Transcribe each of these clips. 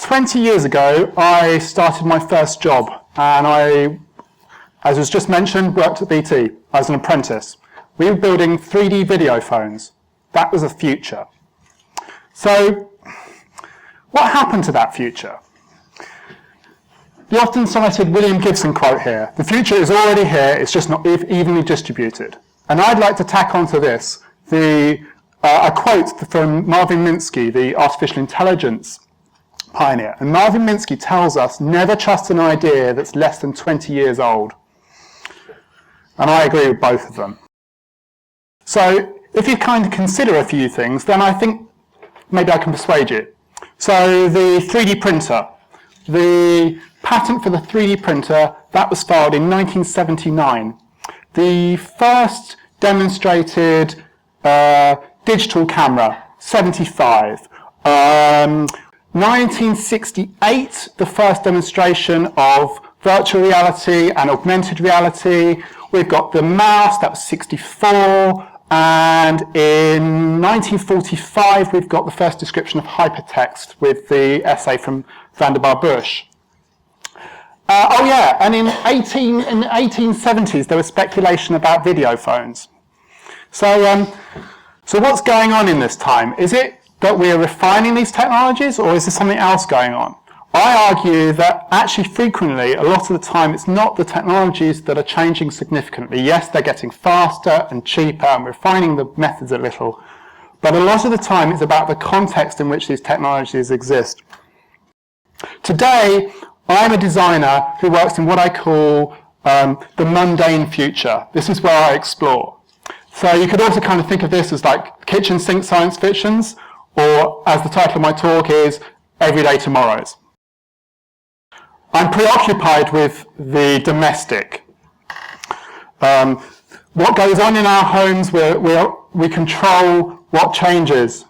20 years ago, I started my first job, and I, as was just mentioned, worked at BT as an apprentice. We were building 3D video phones. That was the future. So, what happened to that future? The often cited William Gibson quote here, "The future is already here, it's just not evenly distributed." And I'd like to tack onto this a quote from Marvin Minsky, the artificial intelligence pioneer. And Marvin Minsky tells us, never trust an idea that's less than 20 years old. And I agree with both of them. So if you kind of consider a few things, then I think maybe I can persuade you. So the 3D printer. The patent for the 3D printer, that was filed in 1979. The first demonstrated digital camera, 75. 1968, the first demonstration of virtual reality and augmented reality. We've got the mouse, that was 64. And in 1945, we've got the first description of hypertext with the essay from Vannevar Bush. Oh yeah, and in the 1870s, there was speculation about video phones. So what's going on in this time? Is it that we're refining these technologies, or is there something else going on? I argue that actually frequently, a lot of the time, it's not the technologies that are changing significantly. Yes, they're getting faster and cheaper, and we're refining the methods a little, but a lot of the time it's about the context in which these technologies exist. Today, I'm a designer who works in what I call the mundane future. This is where I explore. So you could also kind of think of this as like kitchen sink science fictions, or as the title of my talk is, Everyday Tomorrows. I'm preoccupied with the domestic. What goes on in our homes, we control what changes.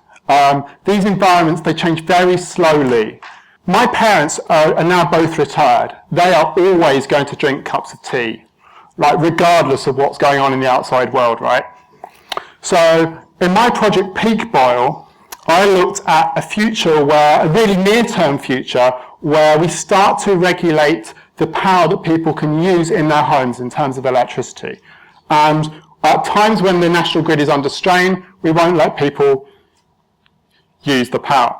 These environments, they change very slowly. My parents are now both retired. They are always going to drink cups of tea, like regardless of what's going on in the outside world, right? So in my project Peak Boil, I looked at a future where, a really near-term future, where we start to regulate the power that people can use in their homes in terms of electricity. And at times when the national grid is under strain, we won't let people use the power.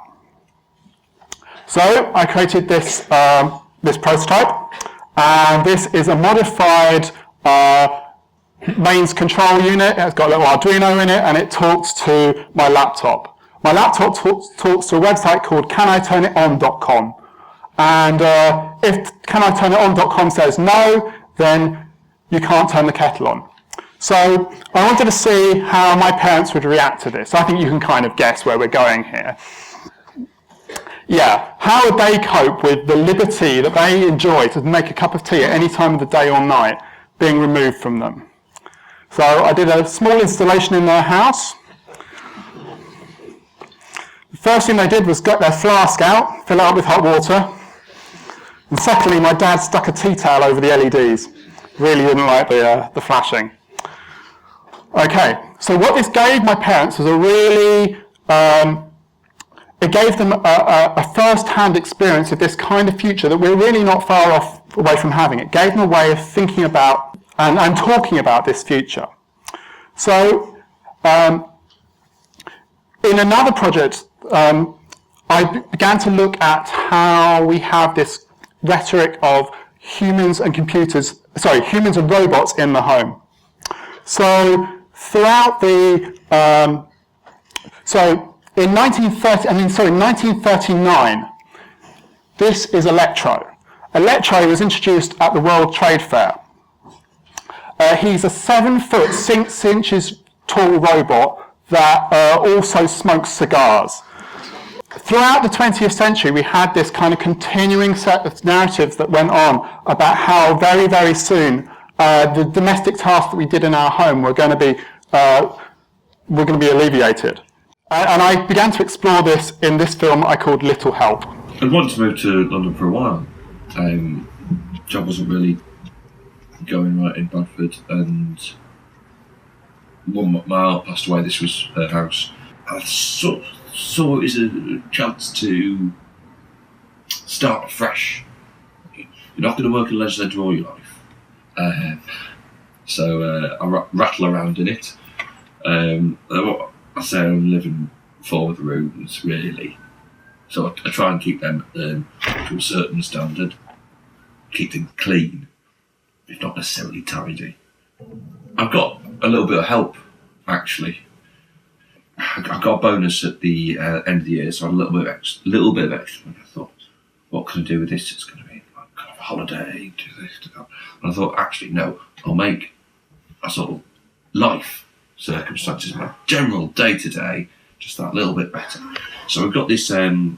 So I created this prototype, and this is a modified mains control unit. It's got a little Arduino in it, and it talks to my laptop. My laptop talks to a website called caniturnIton.com. And if caniturnIton.com says no, then you can't turn the kettle on. So I wanted to see how my parents would react to this. I think you can kind of guess where we're going here. Yeah, how would they cope with the liberty that they enjoy to make a cup of tea at any time of the day or night being removed from them? So I did a small installation in their house. The first thing they did was get their flask out, fill it up with hot water. And secondly, my dad stuck a tea towel over the LEDs. Really didn't like the flashing. Okay, so what this gave my parents was a really, it gave them a first-hand experience of this kind of future that we're really not far off away from having. It gave them a way of thinking about and talking about this future. So, in another project, I began to look at how we have this rhetoric of humans and robots in the home. So throughout the, in 1939, this is Electro. Electro was introduced at the World Trade Fair. He's a 7 foot 6 inches tall robot that also smokes cigars. Throughout the 20th century, we had this kind of continuing set of narratives that went on about how very, very soon the domestic tasks that we did in our home were going to be alleviated. And I began to explore this in this film I called Little Help. I'd wanted to move to London for a while. Job wasn't really going right in Bradford, and Mum, my aunt passed away. This was her house. I saw it as a chance to start afresh. You're not going to work in leisure centre all your life. So I rattle around in it. I say I'm living 4 rooms, really. So I try and keep them to a certain standard. Keep them clean, if not necessarily tidy. I've got a little bit of help, actually. I got a bonus at the end of the year, so I had a little bit of extra. And I thought, what can I do with this? It's going to be like kind of a holiday, do this, do that. And I thought, actually, no, I'll make a sort of life circumstances, my general day-to-day, just that little bit better. So I've got this this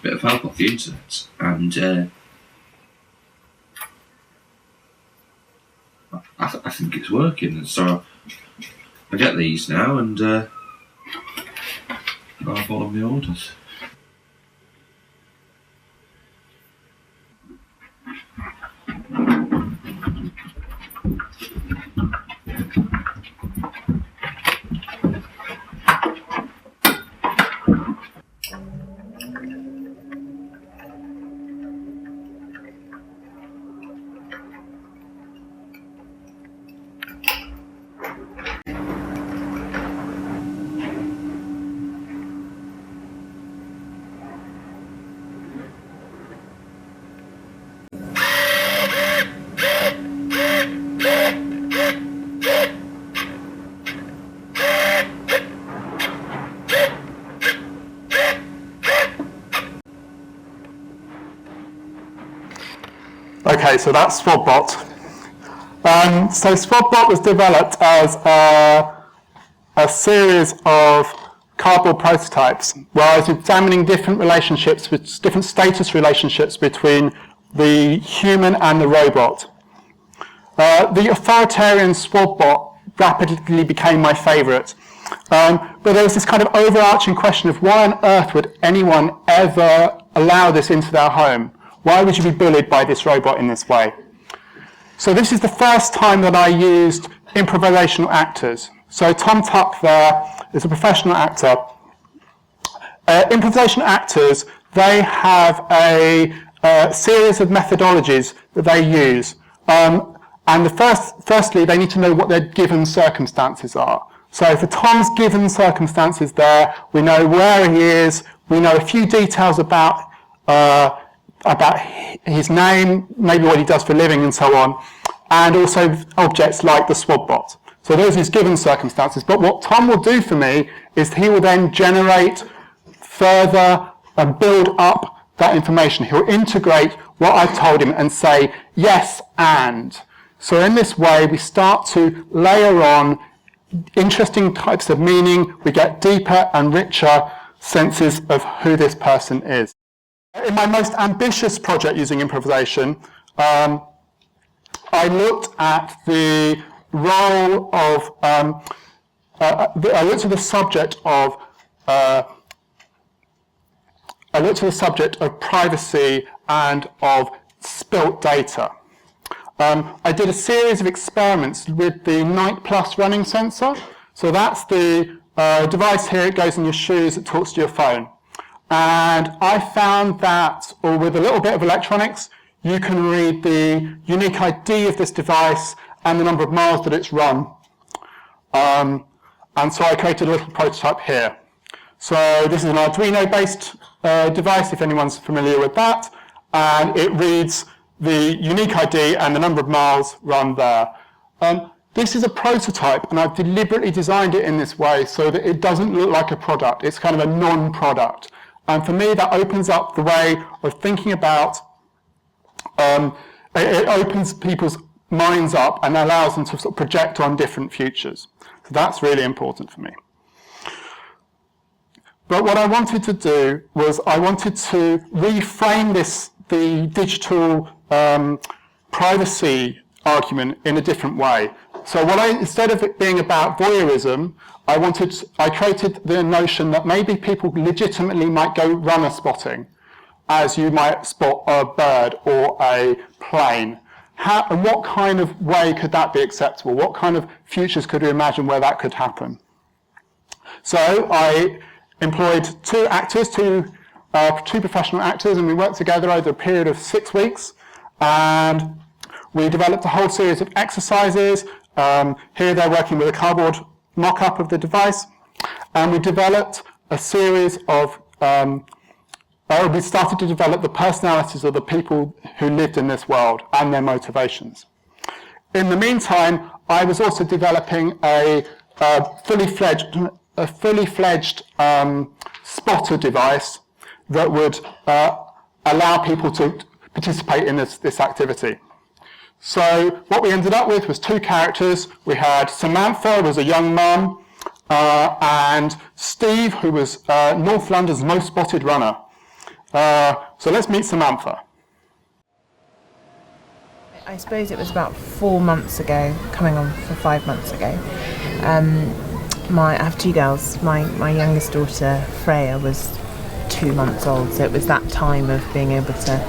bit of help off the internet, and I think it's working. And so I get these now, and I follow my orders. Okay, so that's SwabBot. So SwabBot was developed as a series of cardboard prototypes where I was examining different relationships, with different status relationships between the human and the robot. The authoritarian SwabBot rapidly became my favourite. But there was this kind of overarching question of why on earth would anyone ever allow this into their home? Why would you be bullied by this robot in this way? So this is the first time that I used improvisational actors. So Tom Tuck there is a professional actor. Improvisational actors, they have a series of methodologies that they use. And firstly, they need to know what their given circumstances are. So for Tom's given circumstances there, we know where he is, we know a few details about his name, maybe what he does for a living and so on, and also objects like the SwabBot. So those are his given circumstances. But what Tom will do for me is he will then generate further and build up that information. He'll integrate what I've told him and say, yes, and. So in this way, we start to layer on interesting types of meaning. We get deeper and richer senses of who this person is. In my most ambitious project using improvisation, I looked at the role of, I looked at the subject of privacy and of spilt data. I did a series of experiments with the Night Plus running sensor. So that's the device here, it goes in your shoes, it talks to your phone. And I found that, or with a little bit of electronics, you can read the unique ID of this device and the number of miles that it's run. And so I created a little prototype here. So this is an Arduino-based device, if anyone's familiar with that. And it reads the unique ID and the number of miles run there. This is a prototype, and I've deliberately designed it in this way so that it doesn't look like a product. It's kind of a non-product. And for me, that opens up the way of thinking about, it opens people's minds up and allows them to sort of project on different futures. So that's really important for me. But what I wanted to do was I wanted to reframe the digital privacy argument in a different way. So instead of it being about voyeurism, I created the notion that maybe people legitimately might go runner spotting, as you might spot a bird or a plane. And what kind of way could that be acceptable? What kind of futures could we imagine where that could happen? So I employed two actors, two two professional actors, and we worked together over a period of 6 weeks, and we developed a whole series of exercises. Here they're working with a cardboard mock-up of the device, and we developed a series of we started to develop the personalities of the people who lived in this world and their motivations. In the meantime, I was also developing a fully fledged spotter device that would allow people to participate in this activity. So what we ended up with was two characters. We had Samantha, who was a young mum, and Steve, who was North London's most spotted runner. So let's meet Samantha. I suppose it was about 4 months ago, coming on for 5 months ago. I have two girls. My youngest daughter, Freya, was 2 months old, so it was that time of being able to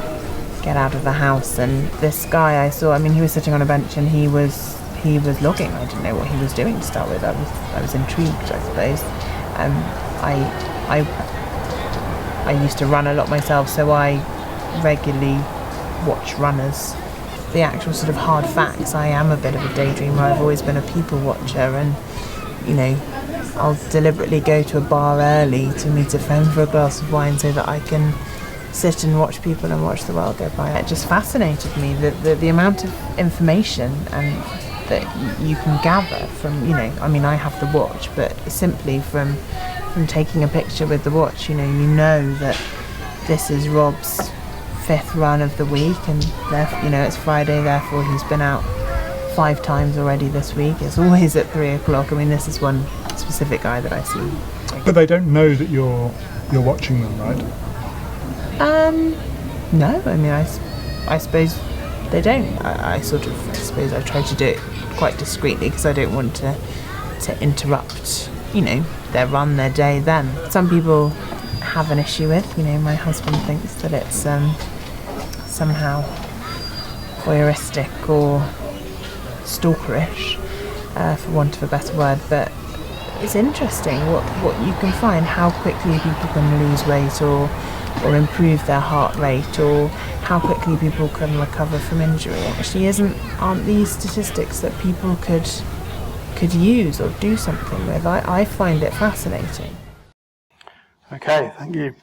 get out of the house. And this guy I saw, he was sitting on a bench and he was logging. I didn't know what he was doing to start with. I was intrigued, I suppose. I used to run a lot myself, so I regularly watch runners. The actual sort of hard facts, I am a bit of a daydreamer. I've always been a people watcher, and I'll deliberately go to a bar early to meet a friend for a glass of wine so that I can sit and watch people and watch the world go by. It just fascinated me, the amount of information and that you can gather from, I have the watch, but simply from taking a picture with the watch, you know that this is Rob's 5th run of the week, and it's Friday, therefore he's been out 5 times already this week. It's always at 3 o'clock. This is one specific guy that I see. But they don't know that you're watching them, right? No, I suppose they don't. I suppose I try to do it quite discreetly because I don't want to interrupt, their run, their day then. Some people have an issue with, my husband thinks that it's somehow voyeuristic or stalkerish, for want of a better word, but it's interesting what you can find, how quickly people can lose weight or improve their heart rate, or how quickly people can recover from injury. Actually, aren't these statistics that people could use or do something with? I find it fascinating. Okay, thank you.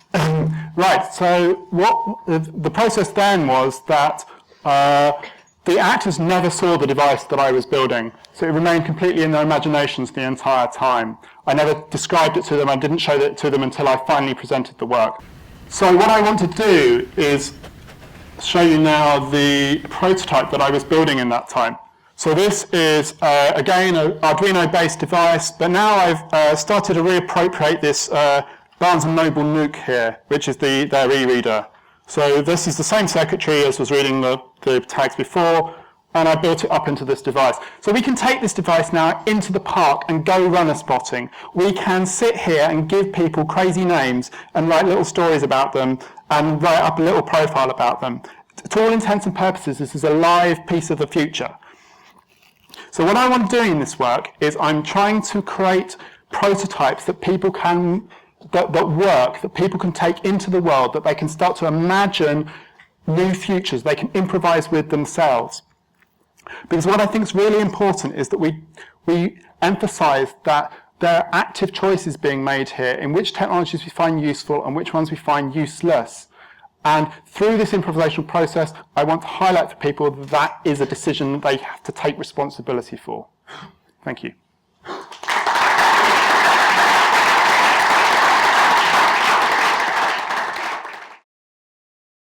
Right, so what the process then was that the actors never saw the device that I was building, so it remained completely in their imaginations the entire time. I never described it to them, I didn't show it to them until I finally presented the work. So what I want to do is show you now the prototype that I was building in that time. So this is, again, an Arduino-based device, but now I've started to reappropriate this Barnes & Noble Nuke here, which is their e-reader. So this is the same circuitry as was reading the tags before, and I built it up into this device. So we can take this device now into the park and go runner spotting. We can sit here and give people crazy names and write little stories about them and write up a little profile about them. To all intents and purposes, this is a live piece of the future. So what I want to do in this work is I'm trying to create prototypes that people can, that work, that people can take into the world, that they can start to imagine new futures, they can improvise with themselves. Because what I think is really important is that we emphasize that there are active choices being made here in which technologies we find useful and which ones we find useless. And through this improvisational process, I want to highlight for people that that is a decision that they have to take responsibility for. Thank you.